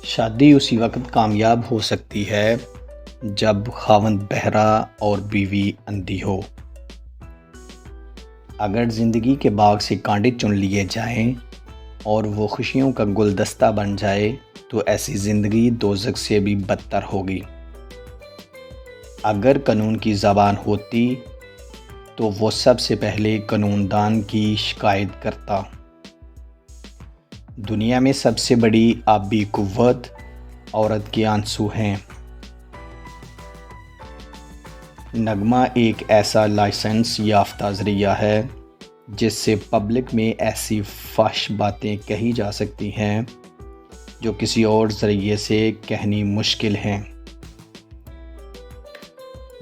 شادی اسی وقت کامیاب ہو سکتی ہے جب خاوند بہرا اور بیوی اندھی ہو۔ اگر زندگی کے باغ سے کانٹے چن لیے جائیں اور وہ خوشیوں کا گلدستہ بن جائے تو ایسی زندگی دوزخ سے بھی بدتر ہوگی۔ اگر قانون کی زبان ہوتی تو وہ سب سے پہلے قانون دان کی شکایت کرتا۔ دنیا میں سب سے بڑی آبی قوت عورت کے آنسو ہیں۔ نغمہ ایک ایسا لائسنس یافتہ ذریعہ ہے جس سے پبلک میں ایسی فحش باتیں کہی جا سکتی ہیں جو کسی اور ذریعے سے کہنی مشکل ہیں۔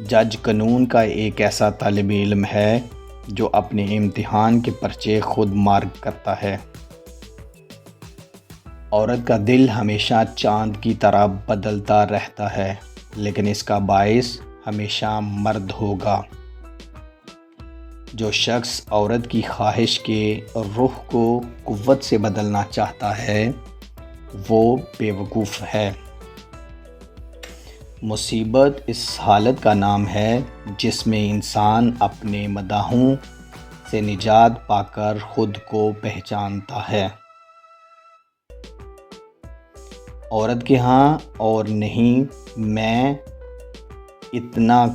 جج قانون کا ایک ایسا طالب علم ہے جو اپنے امتحان کے پرچے خود مارک کرتا ہے۔ عورت کا دل ہمیشہ چاند کی طرح بدلتا رہتا ہے لیکن اس کا باعث ہمیشہ مرد ہوگا۔ جو شخص عورت کی خواہش کے رخ کو قوت سے بدلنا چاہتا ہے وہ بیوقوف ہے۔ مصیبت اس حالت کا نام ہے جس میں انسان اپنے مداحوں سے نجات پا کر خود کو پہچانتا ہے۔ عورت کے ہاں اور نہیں میں اتنا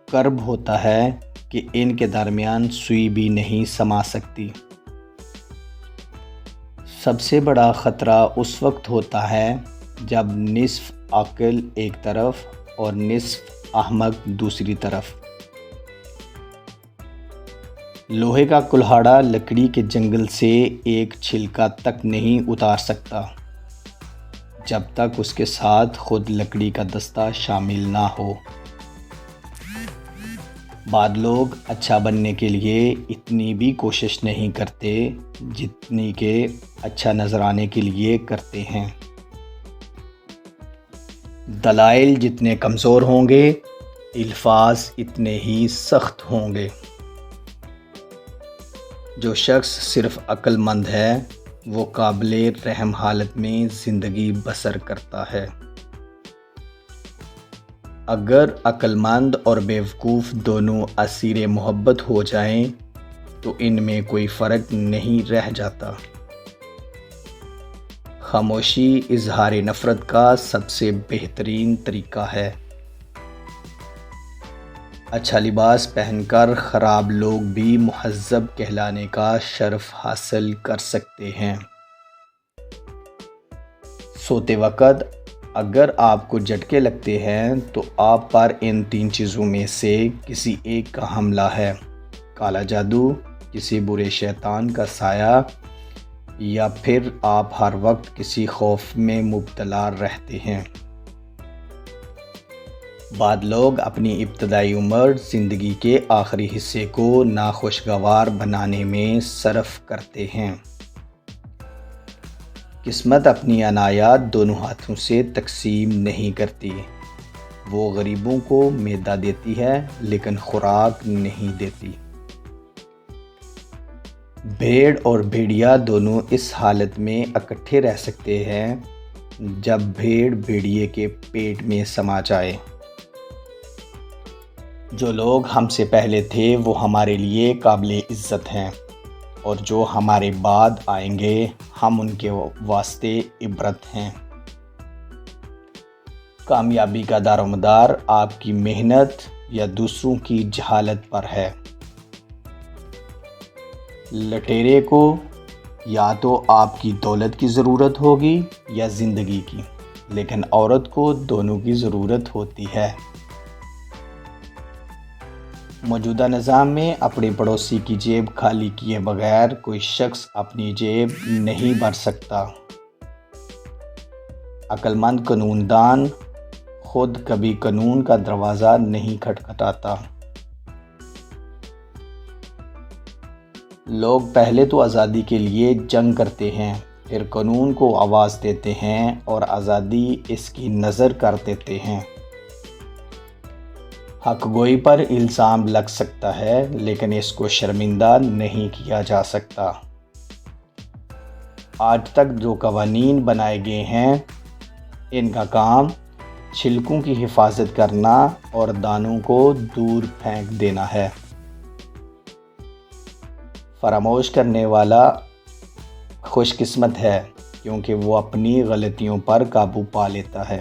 کرب ہوتا ہے کہ ان کے درمیان سوئی بھی نہیں سما سکتی۔ سب سے بڑا خطرہ اس وقت ہوتا ہے جب نصف عاقل ایک طرف اور نصف احمق دوسری طرف۔ لوہے کا کلہاڑا لکڑی کے جنگل سے ایک چھلکا تک نہیں اتار سکتا جب تک اس کے ساتھ خود لکڑی کا دستہ شامل نہ ہو۔ بعض لوگ اچھا بننے کے لیے اتنی بھی کوشش نہیں کرتے جتنی کہ اچھا نظر آنے کے لیے کرتے ہیں۔ دلائل جتنے کمزور ہوں گے الفاظ اتنے ہی سخت ہوں گے۔ جو شخص صرف عقل مند ہے وہ قابل رحم حالت میں زندگی بسر کرتا ہے۔ اگر عقل مند اور بیوقوف دونوں اسیر محبت ہو جائیں تو ان میں کوئی فرق نہیں رہ جاتا۔ خاموشی اظہار نفرت کا سب سے بہترین طریقہ ہے۔ اچھا لباس پہن کر خراب لوگ بھی مہذب کہلانے کا شرف حاصل کر سکتے ہیں۔ سوتے وقت اگر آپ کو جھٹکے لگتے ہیں تو آپ پر ان 3 چیزوں میں سے کسی ایک کا حملہ ہے: کالا جادو، کسی برے شیطان کا سایہ، یا پھر آپ ہر وقت کسی خوف میں مبتلا رہتے ہیں۔ بعض لوگ اپنی ابتدائی عمر زندگی کے آخری حصے کو ناخوشگوار بنانے میں صرف کرتے ہیں۔ قسمت اپنی عنایات دونوں ہاتھوں سے تقسیم نہیں کرتی۔ وہ غریبوں کو معدہ دیتی ہے لیکن خوراک نہیں دیتی۔ بھیڑ اور بھیڑیا دونوں اس حالت میں اکٹھے رہ سکتے ہیں جب بھیڑ بھیڑیے کے پیٹ میں سما جائے۔ جو لوگ ہم سے پہلے تھے وہ ہمارے لیے قابل عزت ہیں اور جو ہمارے بعد آئیں گے ہم ان کے واسطے عبرت ہیں۔ کامیابی کا دار و مدار آپ کی محنت یا دوسروں کی جہالت پر ہے۔ لٹیرے کو یا تو آپ کی دولت کی ضرورت ہوگی یا زندگی کی، لیکن عورت کو دونوں کی ضرورت ہوتی ہے۔ موجودہ نظام میں اپنے پڑوسی کی جیب خالی کیے بغیر کوئی شخص اپنی جیب نہیں بھر سکتا۔ عقل مند قانون دان خود کبھی قانون کا دروازہ نہیں کھٹکھٹاتا۔ لوگ پہلے تو آزادی کے لیے جنگ کرتے ہیں، پھر قانون کو آواز دیتے ہیں اور آزادی اس کی نذر کر دیتے ہیں۔ حق گوئی پر الزام لگ سکتا ہے لیکن اس کو شرمندہ نہیں کیا جا سکتا۔ آج تک جو قوانین بنائے گئے ہیں ان کا کام چھلکوں کی حفاظت کرنا اور دانوں کو دور پھینک دینا ہے۔ فراموش کرنے والا خوش قسمت ہے کیونکہ وہ اپنی غلطیوں پر قابو پا لیتا ہے۔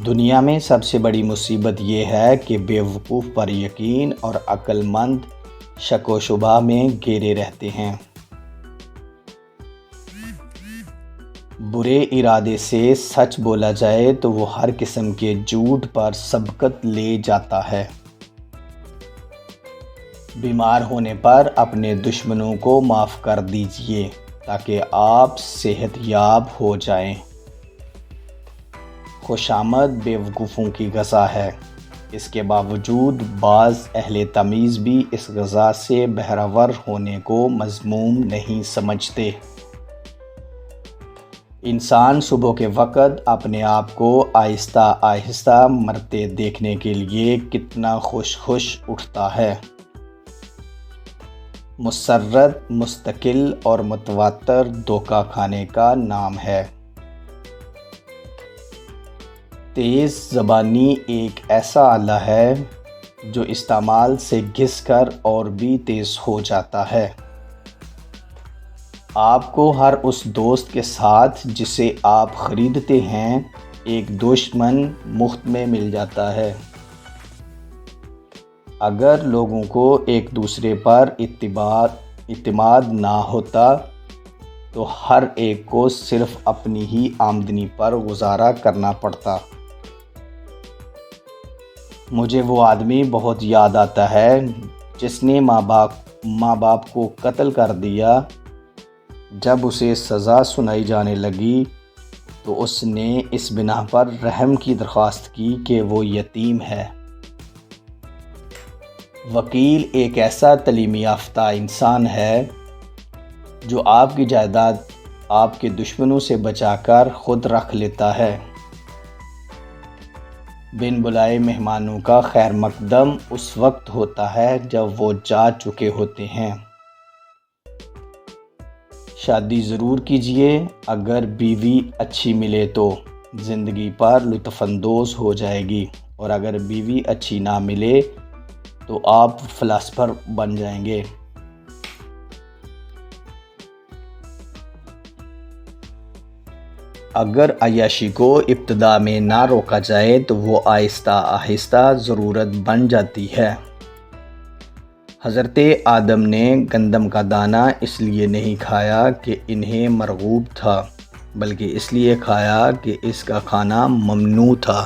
دنیا میں سب سے بڑی مصیبت یہ ہے کہ بیوقوف پر یقین اور عقل مند شک و شبہ میں گھیرے رہتے ہیں۔ برے ارادے سے سچ بولا جائے تو وہ ہر قسم کے جھوٹ پر سبقت لے جاتا ہے۔ بیمار ہونے پر اپنے دشمنوں کو معاف کر دیجیے تاکہ آپ صحت یاب ہو جائیں۔ خوشامد بیوقوفوں کی غذا ہے، اس کے باوجود بعض اہل تمیز بھی اس غذا سے بہرور ہونے کو مذموم نہیں سمجھتے۔ انسان صبح کے وقت اپنے آپ کو آہستہ آہستہ مرتے دیکھنے کے لیے کتنا خوش اٹھتا ہے۔ مسرت مستقل اور متواتر دھوکہ کھانے کا نام ہے۔ تیز زبانی ایک ایسا آلہ ہے جو استعمال سے گھس کر اور بھی تیز ہو جاتا ہے۔ آپ کو ہر اس دوست کے ساتھ جسے آپ خریدتے ہیں ایک دشمن مفت میں مل جاتا ہے۔ اگر لوگوں کو ایک دوسرے پر اعتماد نہ ہوتا تو ہر ایک کو صرف اپنی ہی آمدنی پر گزارا کرنا پڑتا۔ مجھے وہ آدمی بہت یاد آتا ہے جس نے ماں باپ کو قتل کر دیا۔ جب اسے سزا سنائی جانے لگی تو اس نے اس بنا پر رحم کی درخواست کی کہ وہ یتیم ہے۔ وکیل ایک ایسا تعلیم یافتہ انسان ہے جو آپ کی جائیداد آپ کے دشمنوں سے بچا کر خود رکھ لیتا ہے۔ بن بلائے مہمانوں کا خیر مقدم اس وقت ہوتا ہے جب وہ جا چکے ہوتے ہیں۔ شادی ضرور کیجیے، اگر بیوی اچھی ملے تو زندگی پر لطف اندوز ہو جائے گی، اور اگر بیوی اچھی نہ ملے تو آپ فلاسفر بن جائیں گے۔ اگر عیاشی کو ابتدا میں نہ روکا جائے تو وہ آہستہ آہستہ ضرورت بن جاتی ہے۔ حضرت آدم نے گندم کا دانہ اس لیے نہیں کھایا کہ انہیں مرغوب تھا، بلکہ اس لیے کھایا کہ اس کا کھانا ممنوع تھا۔